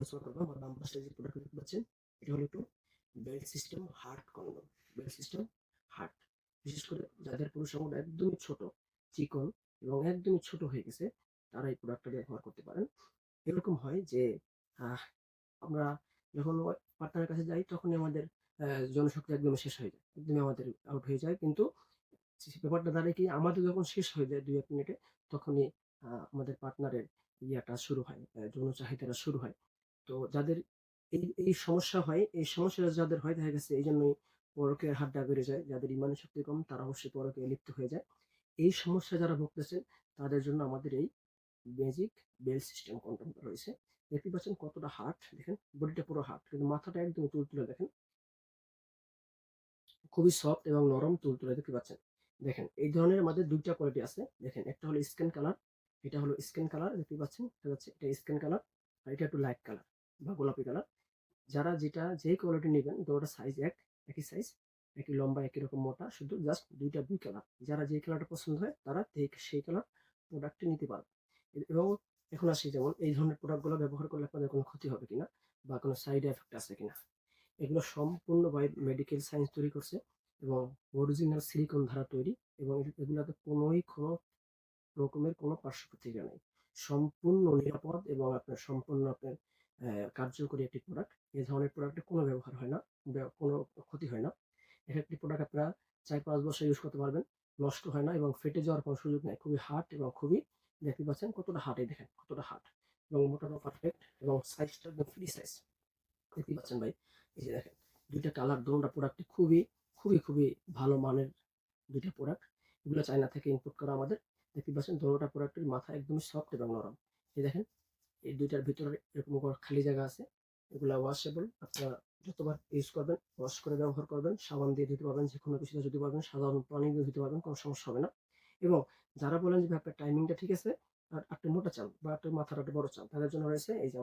আলোচনা করবো। আমার বাম পাশে যে প্রোডাক্ট দেখতে পাচ্ছেন, এটা হলো একটু belt system heart condom. Belt system heart, বিশেষ করে যাদের পুরুষ অঙ্গটা একদমই ছোট, চিকন এবং একদমই ছোট হয়ে গেছে, তারা এই প্রোডাক্টটা ব্যবহার করতে পারেন। এরকম হয় যে আহ, আমরা যখন পার্টনারের কাছে যাই তখনই আমাদের জনশক্তি একদম শেষ হয়ে যায়, একদমই আমাদের আউট হয়ে যায়। কিন্তু ব্যাপারটা দাঁড়ায় কি, আমাদের যখন শেষ হয়ে যায় 2-1 মিনিটে, তখনই আমাদের পার্টনারের ইয়াটা শুরু হয়, যৌন চাহিদাটা শুরু হয়। তো যাদের এই সমস্যা হয়, এই সমস্যাটা যাদের হয়, দেখা গেছে এই জন্যই পরকীয়ার হারটা বেড়ে যায়। যাদের ইমানের শক্তি কম, তারা অবশ্যই পরকীয়ায় লিপ্ত হয়ে যায়। এই সমস্যা যারা ভুগতেছেন, তাদের জন্য আমাদের এই ম্যাজিক বেল সিস্টেম কন্ডমটা রয়েছে। দেখতে পাচ্ছেন কতটা হার্ড, দেখেন বডিটা পুরো হার্ড, কিন্তু মাথাটা একদম তুলতুলে, দেখেন খুবই সফট এবং নরম তুলতুলে দেখতে পাচ্ছেন। দেখেন এই ধরনের আমাদের দুইটা কোয়ালিটি আছে। দেখেন একটা হলো স্কিন কালার, এটা হলো স্কিন কালার, দেখতে পাচ্ছেন, এটা হচ্ছে এটা স্কিন কালার, আর এটা একটু লাইট কালার বা গোলাপি কালার। যারা যেটা যেই কোয়ালিটি নেবেন, দুটোটা সাইজ একই সাইজ, একই লম্বা, একই রকম মোটা, শুধু জাস্ট দুইটা দুই কালার। যারা যেই কালারটা পছন্দ হয় তারা সেই কালার প্রোডাক্টটি নিতে পারবে। এবং এখন আসি, যেমন এই ধরনের প্রোডাক্টগুলো ব্যবহার করলে আপনাদের কোনো ক্ষতি হবে কিনা বা কোনো সাইড এফেক্ট আছে কিনা। এগুলো সম্পূর্ণ বাই মেডিকেল সায়েন্স তৈরি করছে এবং অরিজিনাল সিলিকন দ্বারা তৈরি, এবং এগুলোতে কোনো রকমের কোনো পার্শ্ব প্রতিক্রিয়া নেই। সম্পূর্ণ নিরাপদ এবং আপনার সম্পূর্ণ আপনার কার্যকরী একটি প্রোডাক্ট। এই ধরনের প্রোডাক্টে কোনো ব্যবহার হয় না, কোনো ক্ষতি হয় না। এক একটি প্রোডাক্ট আপনারা 4-5 বছর ইউজ করতে পারবেন, নষ্ট হয় না এবং ফেটে যাওয়ার কোনো সুযোগ নেই। খুবই হার্ড এবং খুবই, দেখতে পাচ্ছেন কতটা হার্ড, এই দেখেন কতটা হার্ড এবং মোটাটা পারফেক্ট এবং সাইজটা একদম ফ্রি সাইজ। দেখতেই পাচ্ছেন ভাই, এই যে দেখেন দুইটা কালার, দোনোটা প্রোডাক্টই খুবই খুবই খুবই ভালো মানের দুইটা প্রোডাক্ট। এগুলো চায়না থেকে ইম্পোর্ট করা আমাদের। দেখতে পাচ্ছেন দোনোটা প্রোডাক্টের মাথা একদমই সফট এবং নরম। এই দেখেন এই দুইটার ভিতরে এরকম খালি জায়গা আছে, এগুলা ওয়াশেবল। আপনারা যতবার ইউজ করবেন ওয়াশ করে ব্যবহার করবেন, সাবান দিয়ে ধুতে পারবেন, যে কোনো কিছুতে ধুতে পারবেন, সাধারণ পানি দিয়ে ধুতে পারবেন, কোনো সমস্যা হবে না। এবং যারা বলেন যে আপনার টাইমিংটা ঠিক আছে আর একটু মোটা চান বা একটু মাথাটা একটু বড় চান, তাদের জন্য রয়েছে এই যে